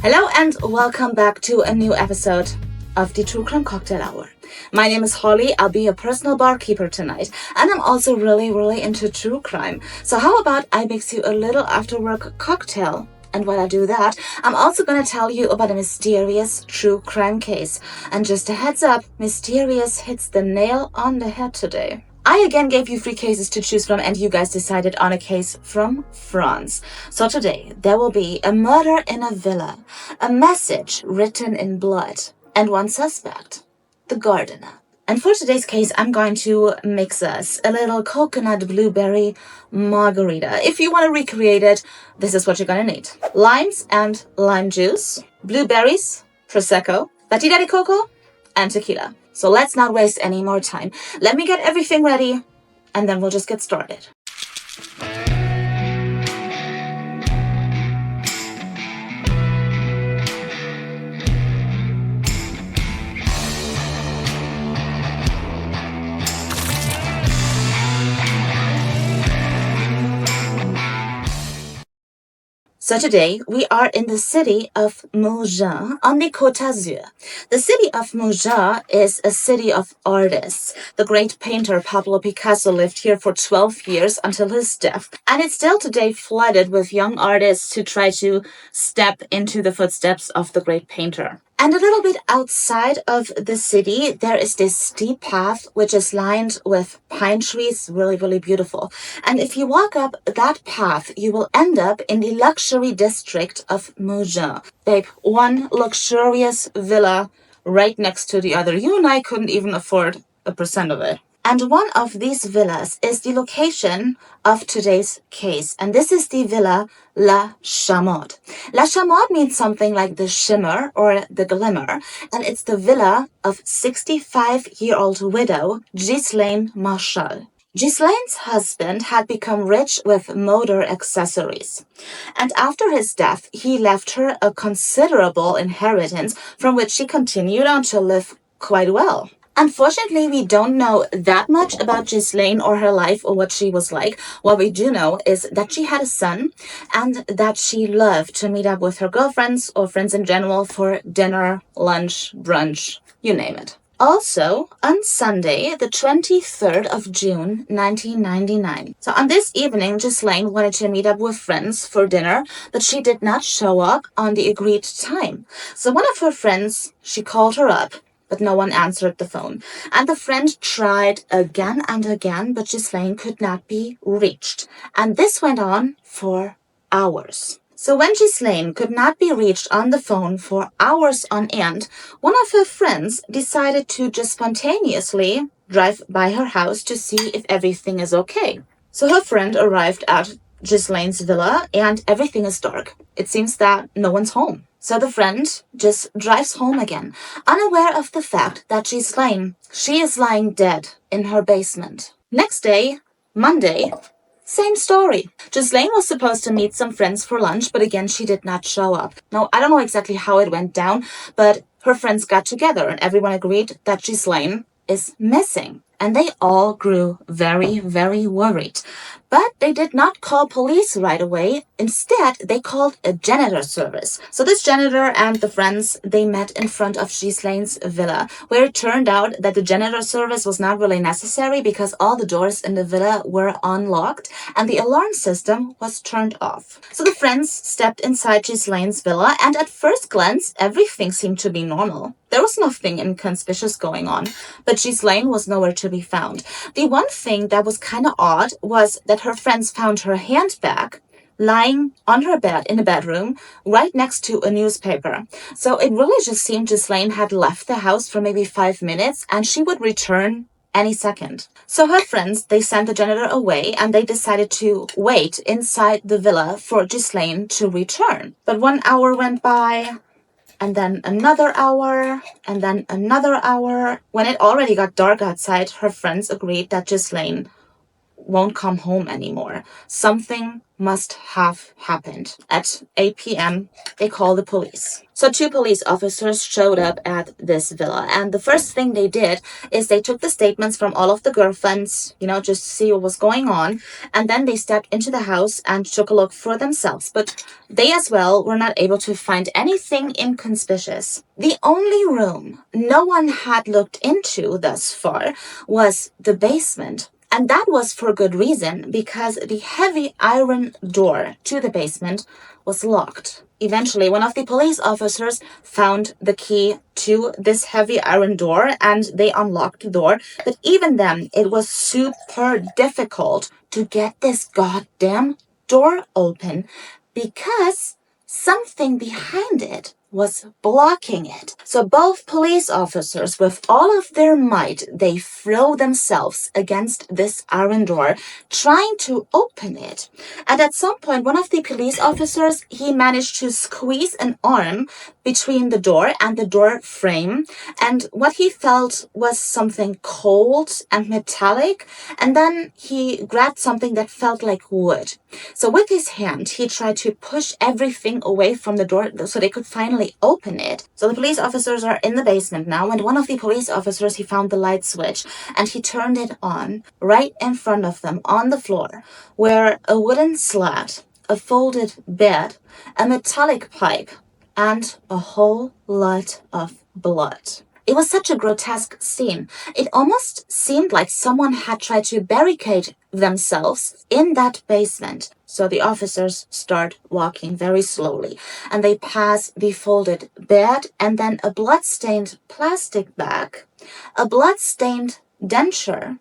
Hello and welcome back to a new episode of the True Crime Cocktail Hour. My name is Holly. I'll be your personal barkeeper tonight, and I'm also really into true crime. So how about I mix you a little after-work cocktail? And while I do that, I'm also going to tell you about a mysterious true crime case. And just a heads up, mysterious hits the nail on the head today. I again gave you 3 cases to choose from, and you guys decided on a case from France. So today, there will be a murder in a villa, a message written in blood, and one suspect, the gardener. And for today's case, I'm going to mix us a little coconut blueberry margarita. If you want to recreate it, this is what you're going to need. Limes and lime juice, blueberries, prosecco, batida de coco, and tequila. So let's not waste any more time. Let me get everything ready, and then we'll just get started. So today, we are in the city of Mougin on the Côte d'Azur. The city of Mougin is a city of artists. The great painter Pablo Picasso lived here for 12 years until his death. And it's still today flooded with young artists who try to step into the footsteps of the great painter. And a little bit outside of the city, there is this steep path which is lined with pine trees, really beautiful. And if you walk up that path, you will end up in the luxury district of Mougin. Babe, one luxurious villa right next to the other. You and I couldn't even afford 1% of it. And one of these villas is the location of today's case. And this is the villa La Chamade. La Chamade means something like the shimmer or the glimmer. And it's the villa of 65-year-old widow Ghislaine Marchal. Ghislaine's husband had become rich with motor accessories. And after his death, he left her a considerable inheritance from which she continued on to live quite well. Unfortunately, we don't know that much about Ghislaine or her life or what she was like. What we do know is that she had a son and that she loved to meet up with her girlfriends or friends in general for dinner, lunch, brunch, you name it. Also, on Sunday, the 23rd of June, 1999. So on this evening, Ghislaine wanted to meet up with friends for dinner, but she did not show up on the agreed time. So one of her friends, she called her up, but no one answered the phone. And the friend tried again and again, but Ghislaine could not be reached. And this went on for hours. So when Ghislaine could not be reached on the phone for hours on end, one of her friends decided to just spontaneously drive by her house to see if everything is okay. So her friend arrived at Ghislaine's villa and everything is dark. It seems that no one's home. So the friend just drives home again, unaware of the fact that Ghislaine, she is lying dead in her basement. Next day, Monday, same story. Ghislaine was supposed to meet some friends for lunch, but again, she did not show up. Now, I don't know exactly how it went down, but her friends got together and everyone agreed that Ghislaine is missing. And they all grew very worried. But they did not call police right away. Instead, they called a janitor service. So this janitor and the friends, they met in front of Ghislaine's villa, where it turned out that the janitor service was not really necessary because all the doors in the villa were unlocked and the alarm system was turned off. So the friends stepped inside Ghislaine's villa, and at first glance, everything seemed to be normal. There was nothing inconspicuous going on, but Ghislaine was nowhere to be found. The one thing that was kind of odd was that her friends found her handbag lying on her bed in the bedroom right next to a newspaper. So it really just seemed Ghislaine had left the house for maybe 5 minutes and she would return any second. So her friends, they sent the janitor away and they decided to wait inside the villa for Ghislaine to return. But 1 hour went by, and then another hour, and then another hour. When it already got dark outside, her friends agreed that Ghislaine won't come home anymore. Something must have happened. At 8 p.m., they call the police. So 2 police officers showed up at this villa, and the first thing they did is they took the statements from all of the girlfriends, just to see what was going on, and then they stepped into the house and took a look for themselves. But they as well were not able to find anything inconspicuous. The only room no one had looked into thus far was the basement. And that was for good reason, because the heavy iron door to the basement was locked. Eventually, one of the police officers found the key to this heavy iron door and they unlocked the door. But even then, it was super difficult to get this goddamn door open because something behind it was blocking it. So both police officers, with all of their might, they throw themselves against this iron door, trying to open it. And at some point, one of the police officers, he managed to squeeze an arm between the door and the door frame. And what he felt was something cold and metallic. And then he grabbed something that felt like wood. So with his hand, he tried to push everything away from the door so they could finally open it. So the police officers are in the basement now, and one of the police officers, he found the light switch and he turned it on right in front of them on the floor, where a wooden slat, a folded bed, a metallic pipe, and a whole lot of blood. It was such a grotesque scene. It almost seemed like someone had tried to barricade themselves in that basement. So the officers start walking very slowly, and they pass the folded bed and then a blood-stained plastic bag, a blood-stained denture,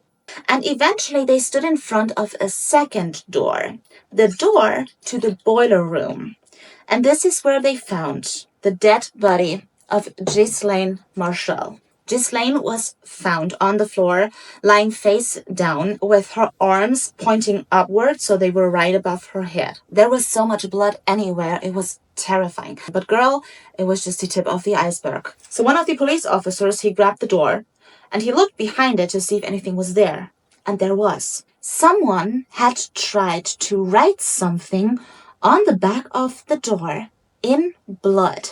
and eventually they stood in front of a second door, the door to the boiler room. And this is where they found the dead body of Ghislaine Marchal. Ghislaine was found on the floor, lying face down, with her arms pointing upward, so they were right above her head. There was so much blood anywhere, it was terrifying. But girl, it was just the tip of the iceberg. So one of the police officers, he grabbed the door, and he looked behind it to see if anything was there. And there was. Someone had tried to write something on the back of the door in blood.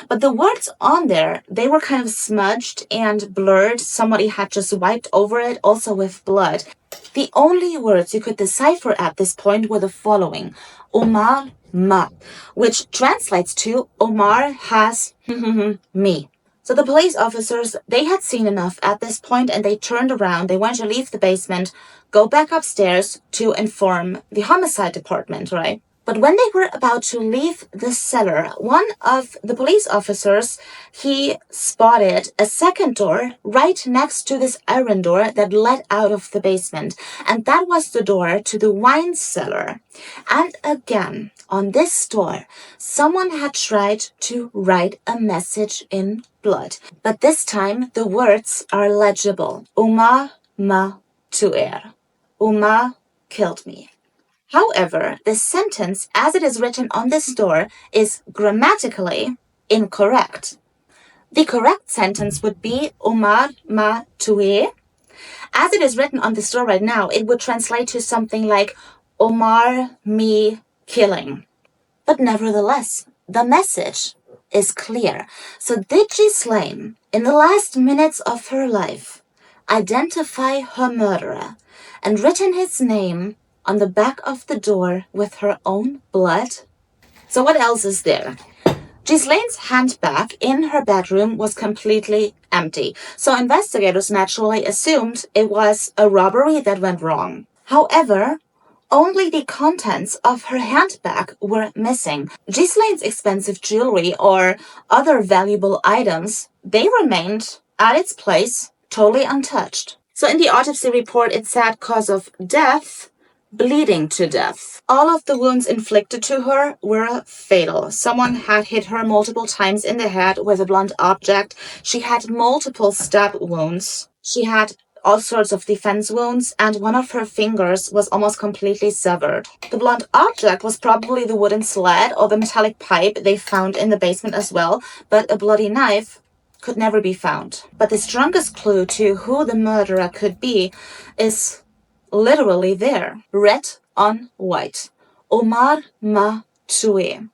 But the words on there, they were kind of smudged and blurred. Somebody had just wiped over it, also with blood. The only words you could decipher at this point were the following: Omar ma, which translates to Omar has me. So the police officers, they had seen enough at this point, and they turned around. They wanted to leave the basement, go back upstairs to inform the homicide department, right? But when they were about to leave the cellar, one of the police officers, he spotted a second door right next to this iron door that led out of the basement. And that was the door to the wine cellar. And again, on this door, someone had tried to write a message in blood. But this time, the words are legible. Omar tuer. Omar killed me. However, the sentence as it is written on this door is grammatically incorrect. The correct sentence would be Omar ma tuer. As it is written on this door right now, it would translate to something like Omar me killing. But nevertheless, the message is clear. So did Ghislaine, in the last minutes of her life, identify her murderer and written his name on the back of the door with her own blood? So what else is there? Ghislaine's handbag in her bedroom was completely empty. So investigators naturally assumed it was a robbery that went wrong. However, only the contents of her handbag were missing. Ghislaine's expensive jewelry or other valuable items, they remained at its place, totally untouched. So in the autopsy report, it said cause of death, bleeding to death. All of the wounds inflicted to her were fatal. Someone had hit her multiple times in the head with a blunt object. She had multiple stab wounds. She had all sorts of defense wounds, and one of her fingers was almost completely severed. The blunt object was probably the wooden sled or the metallic pipe they found in the basement as well, but a bloody knife could never be found. But the strongest clue to who the murderer could be is literally there, red on white. Omar ma tuer.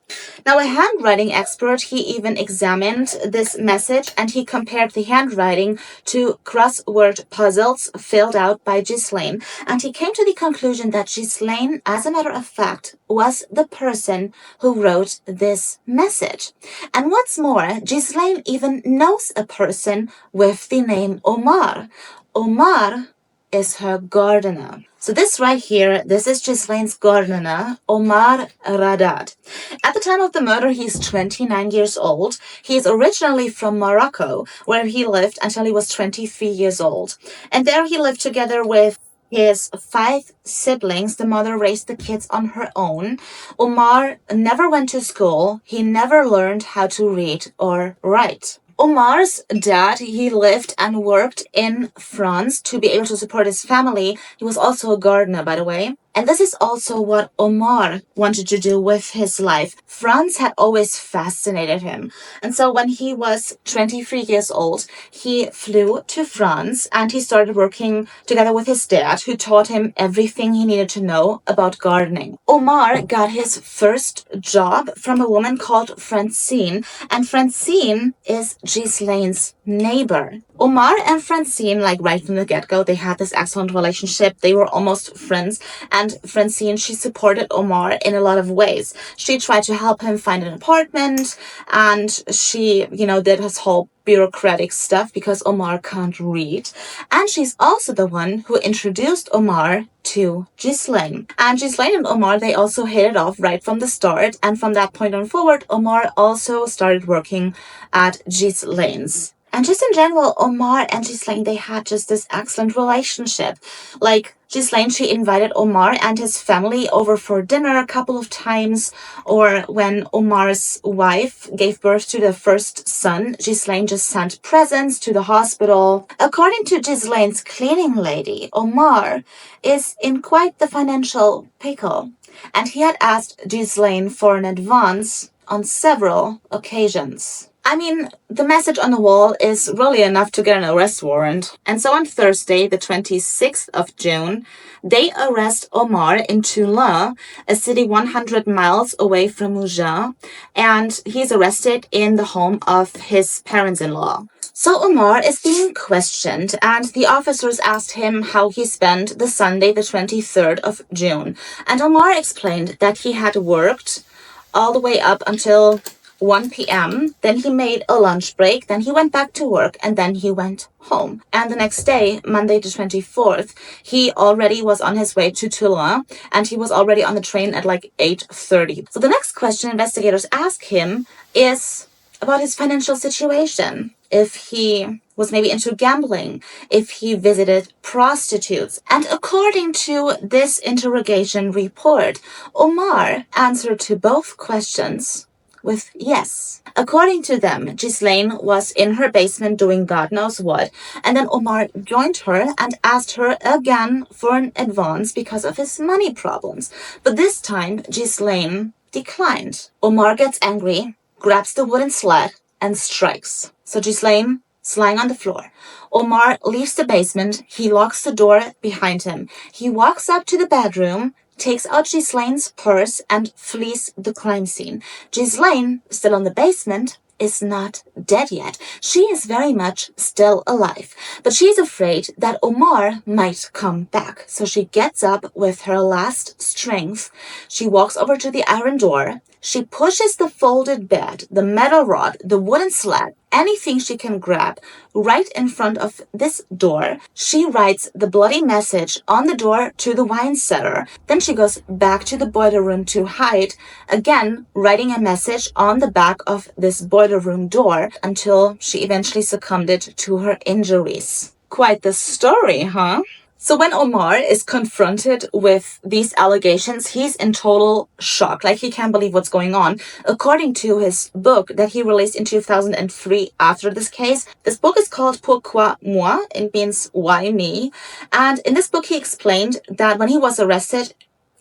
Now, a handwriting expert, he even examined this message and he compared the handwriting to crossword puzzles filled out by Ghislaine. And he came to the conclusion that Ghislaine, as a matter of fact, was the person who wrote this message. And what's more, Ghislaine even knows a person with the name Omar. Omar is her gardener. So this right here, this is Ghislaine's gardener, Omar Raddad. At the time of the murder, he's 29 years old. He is originally from Morocco, where he lived until he was 23 years old. And there he lived together with his 5 siblings. The mother raised the kids on her own. Omar never went to school. He never learned how to read or write. Omar's dad, he lived and worked in France to be able to support his family. He was also a gardener, by the way. And this is also what Omar wanted to do with his life. France had always fascinated him. And so when he was 23 years old, he flew to France and he started working together with his dad, who taught him everything he needed to know about gardening. Omar got his first job from a woman called Francine, and Francine is Ghislaine's neighbor. Omar and Francine, like right from the get-go, they had this excellent relationship. They were almost friends. And Francine, she supported Omar in a lot of ways. She tried to help him find an apartment, and she, did his whole bureaucratic stuff because Omar can't read. And she's also the one who introduced Omar to Ghislaine. And Ghislaine and Omar, they also hit it off right from the start. And from that point on forward, Omar also started working at Ghislaine's. And just in general, Omar and Ghislaine, they had just this excellent relationship. Like, Ghislaine, she invited Omar and his family over for dinner a couple of times. Or when Omar's wife gave birth to the first son, Ghislaine just sent presents to the hospital. According to Ghislaine's cleaning lady, Omar is in quite the financial pickle. And he had asked Ghislaine for an advance on several occasions. I mean, the message on the wall is really enough to get an arrest warrant. And so on Thursday, the 26th of June, they arrest Omar in Toulon, a city 100 miles away from Mougin, and he's arrested in the home of his parents-in-law. So Omar is being questioned, and the officers asked him how he spent the Sunday, the 23rd of June. And Omar explained that he had worked all the way up until 1 p.m. Then he made a lunch break, then he went back to work, and then he went home. And the next day, Monday the 24th, he already was on his way to Toulon, and he was already on the train at like 8:30. So the next question investigators ask him is about his financial situation. If he was maybe into gambling, if he visited prostitutes. And according to this interrogation report, Omar answered to both questions with yes. According to them, Ghislaine was in her basement doing God knows what, and then Omar joined her and asked her again for an advance because of his money problems. But this time, Ghislaine declined. Omar gets angry, grabs the wooden sled, and strikes. So Ghislaine is lying on the floor. Omar leaves the basement, he locks the door behind him. He walks up to the bedroom, takes out Ghislaine's purse, and flees the crime scene. Ghislaine, still in the basement, is not dead yet. She is very much still alive. But she's afraid that Omar might come back. So she gets up with her last strength. She walks over to the iron door. She pushes the folded bed, the metal rod, the wooden sled, anything she can grab right in front of this door. She writes the bloody message on the door to the wine cellar. Then she goes back to the boiler room to hide, again writing a message on the back of this boiler room door until she eventually succumbed to her injuries. Quite the story, huh? So when Omar is confronted with these allegations, he's in total shock. Like, he can't believe what's going on. According to his book that he released in 2003 after this case, this book is called Pourquoi Moi? It means why me? And in this book, he explained that when he was arrested,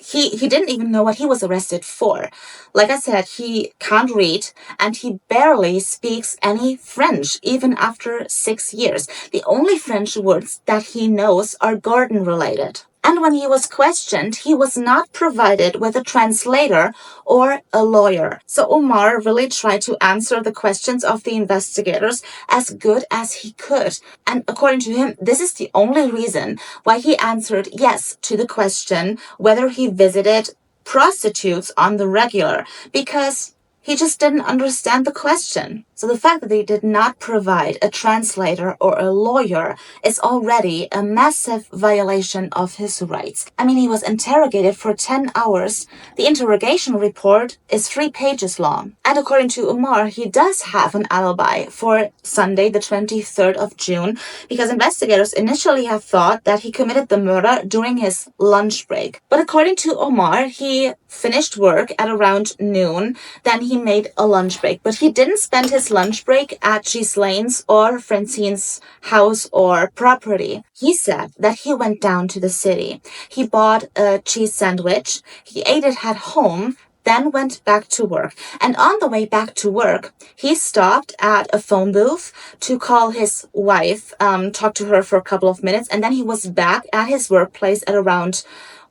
he didn't even know what he was arrested for. Like I said, he can't read and he barely speaks any French, even after 6 years. The only French words that he knows are garden related. And when he was questioned, he was not provided with a translator or a lawyer. So Omar really tried to answer the questions of the investigators as good as he could. And according to him, this is the only reason why he answered yes to the question whether he visited prostitutes on the regular, because he just didn't understand the question. So the fact that they did not provide a translator or a lawyer is already a massive violation of his rights. I mean, he was interrogated for 10 hours. The interrogation report is 3 pages long. And according to Omar, he does have an alibi for Sunday, the 23rd of June, because investigators initially have thought that he committed the murder during his lunch break. But according to Omar, he finished work at around noon, then he made a lunch break. But he didn't spend his lunch break at Ghislaine's or Francine's house or property. He said that he went down to the city. He bought a cheese sandwich, he ate it at home, then went back to work. And on the way back to work, he stopped at a phone booth to call his wife, talk to her for a couple of minutes, and then he was back at his workplace at around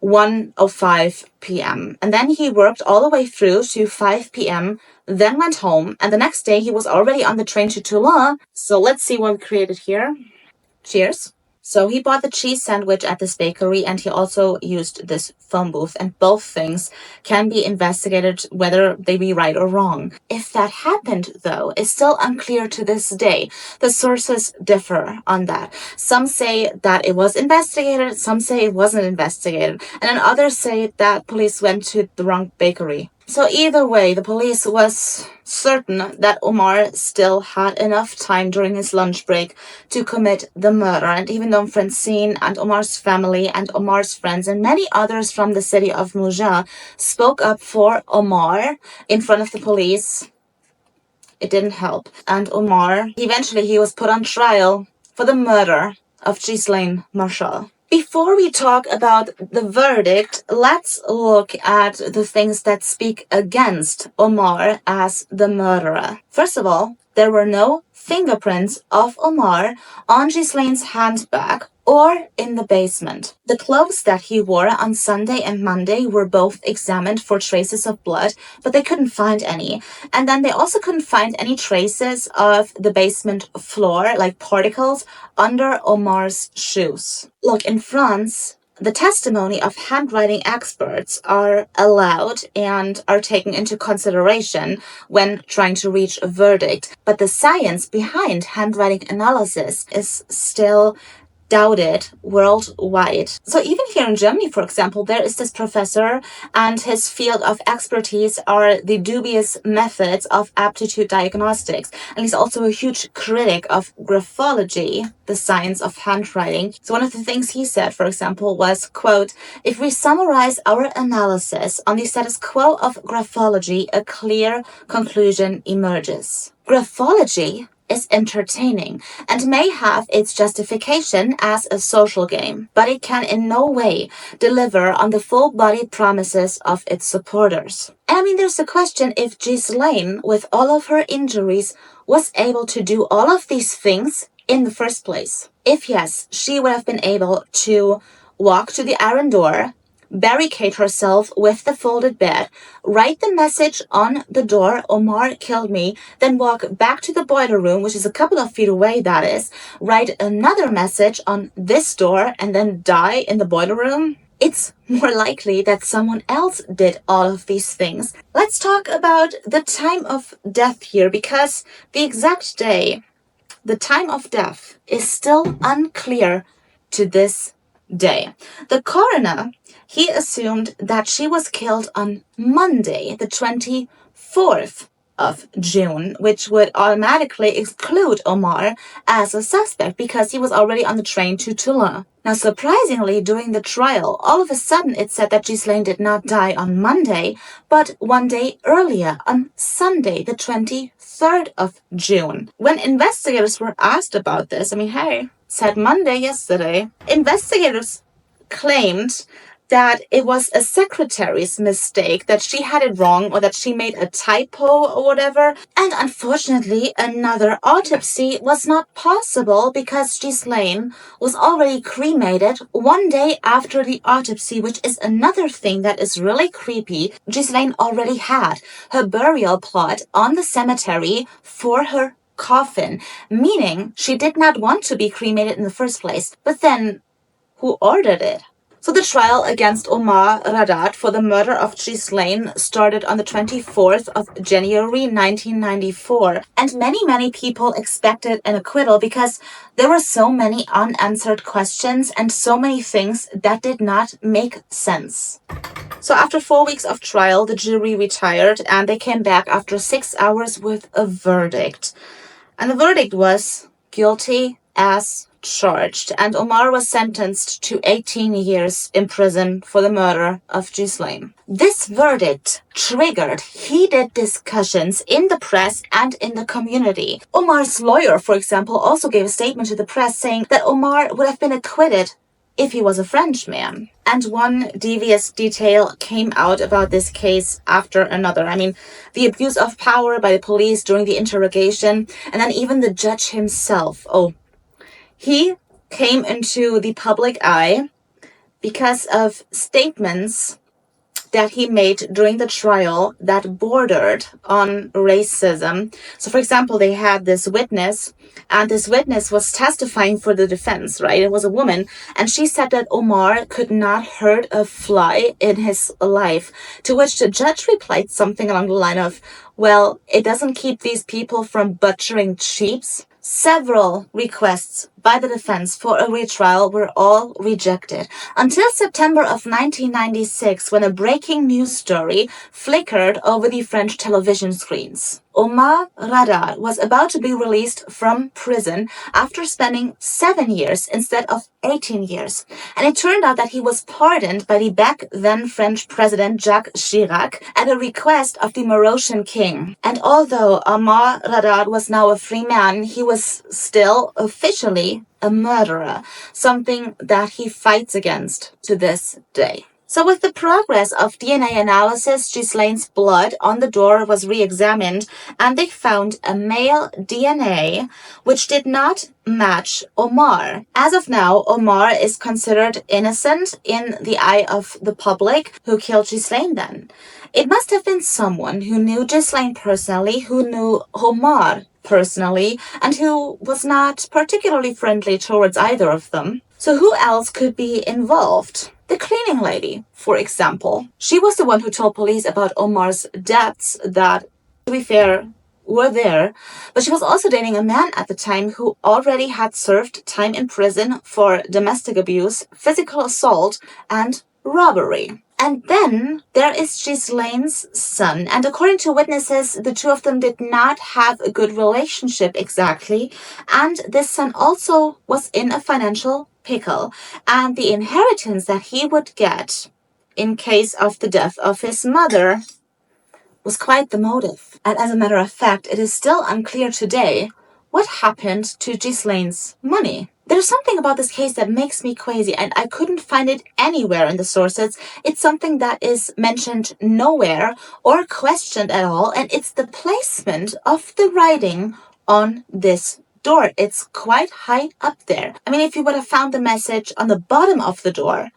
1:05 p.m. And then he worked all the way through to 5 p.m., then went home, and the next day he was already on the train to Toulon. So let's see what we created here. Cheers. So he bought the cheese sandwich at this bakery, and he also used this phone booth, and both things can be investigated whether they be right or wrong. If that happened, though, is still unclear to this day. The sources differ on that. Some say that it was investigated, some say it wasn't investigated, and then others say that police went to the wrong bakery. So either way, the police was certain that Omar still had enough time during his lunch break to commit the murder. And even though Francine and Omar's family and Omar's friends and many others from the city of Mougin spoke up for Omar in front of the police, it didn't help. And Omar, eventually he was put on trial for the murder of Ghislaine Marchal. Before we talk about the verdict, let's look at the things that speak against Omar as the murderer. First of all, there were no fingerprints of Omar on Ghislaine's handbag or in the basement. The clothes that he wore on Sunday and Monday were both examined for traces of blood, but they couldn't find any. And then they also couldn't find any traces of the basement floor, like particles, under Omar's shoes. Look, in France, the testimony of handwriting experts are allowed and are taken into consideration when trying to reach a verdict. But the science behind handwriting analysis is still doubted worldwide. So even here in Germany, for example, there is this professor, and his field of expertise are the dubious methods of aptitude diagnostics. And he's also a huge critic of graphology, the science of handwriting. So one of the things he said, for example, was, quote, "If we summarize our analysis on the status quo of graphology, a clear conclusion emerges. Graphology is entertaining and may have its justification as a social game, but it can in no way deliver on the full-bodied promises of its supporters." And I mean, there's a question if Ghislaine, with all of her injuries, was able to do all of these things in the first place. If yes, she would have been able to walk to the iron door, barricade herself with the folded bed, write the message on the door, "Omar killed me," then walk back to the boiler room, which is a couple of feet away, that is, write another message on this door, and then die in the boiler room. It's more likely that someone else did all of these things. Let's talk about the time of death here, because the exact day, the time of death, is still unclear to this day. The coroner, he assumed that she was killed on Monday, the 24th of June, which would automatically exclude Omar as a suspect because he was already on the train to Toulon. Now, surprisingly, during the trial, all of a sudden it said that Ghislaine did not die on Monday, but one day earlier, on Sunday, the 23rd of June. When investigators were asked about this, I mean, hey, said Monday yesterday, investigators claimed that it was a secretary's mistake, that she had it wrong or that she made a typo or whatever. And unfortunately, another autopsy was not possible because Ghislaine was already cremated one day after the autopsy, which is another thing that is really creepy. Ghislaine already had her burial plot on the cemetery for her coffin, meaning she did not want to be cremated in the first place. But then, who ordered it? So the trial against Omar Raddad for the murder of Ghislaine started on the 24th of January 1994. And many people expected an acquittal because there were so many unanswered questions and so many things that did not make sense. So after 4 weeks of trial, the jury retired and they came back after 6 hours with a verdict. And the verdict was guilty as charged, and Omar was sentenced to 18 years in prison for the murder of Ghislaine. This verdict triggered heated discussions in the press and in the community. Omar's lawyer, for example, also gave a statement to the press saying that Omar would have been acquitted if he was a Frenchman. And one devious detail came out about this case after another. I mean, the abuse of power by the police during the interrogation, and then even the judge himself. He came into the public eye because of statements that he made during the trial that bordered on racism. So, for example, they had this witness, and this witness was testifying for the defense, right? It was a woman, and she said that Omar could not hurt a fly in his life, to which the judge replied something along the line of, well, it doesn't keep these people from butchering sheep. Several requests by the defense for a retrial were all rejected until September of 1996, when a breaking news story flickered over the French television screens. Omar Raddad was about to be released from prison after spending 7 years instead of 18 years. And it turned out that he was pardoned by the back then French president Jacques Chirac at a request of the Moroccan king. And although Omar Raddad was now a free man, he was still officially a murderer, something that he fights against to this day. So with the progress of DNA analysis, Ghislaine's blood on the door was re-examined, and they found a male DNA which did not match Omar. As of now, Omar is considered innocent in the eye of the public. Who killed Ghislaine then? It must have been someone who knew Ghislaine personally, who knew Omar personally, and who was not particularly friendly towards either of them. So who else could be involved? The cleaning lady, for example. She was the one who told police about Omar's debts that, to be fair, were there, but she was also dating a man at the time who already had served time in prison for domestic abuse, physical assault, and robbery. And then there is Ghislaine's son, and according to witnesses, the two of them did not have a good relationship exactly, and this son also was in a financial pickle, and the inheritance that he would get in case of the death of his mother was quite the motive. And as a matter of fact, it is still unclear today what happened to Ghislaine's money. There's something about this case that makes me crazy, and I couldn't find it anywhere in the sources. It's something that is mentioned nowhere or questioned at all, and it's the placement of the writing on this door. It's quite high up there. I mean, if you would have found the message on the bottom of the door,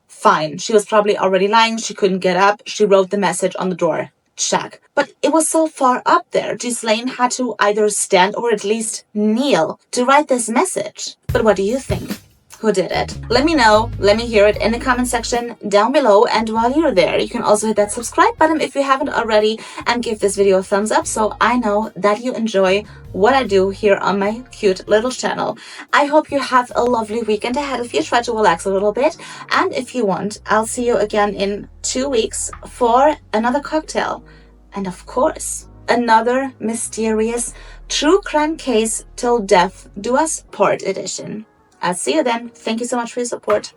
fine. She was probably already lying. She couldn't get up. She wrote the message on the door. Check. But it was so far up there, Ghislaine had to either stand or at least kneel to write this message. But what do you think? Who did it? Let me know. Let me hear it in the comment section down below. And while you're there, you can also hit that subscribe button if you haven't already, and give this video a thumbs up so I know that you enjoy what I do here on my cute little channel. I hope you have a lovely weekend ahead of you. Try to relax a little bit. And if you want, I'll see you again in 2 weeks for another cocktail. And of course, another mysterious true crime case till death do us part edition. I'll see you then. Thank you so much for your support.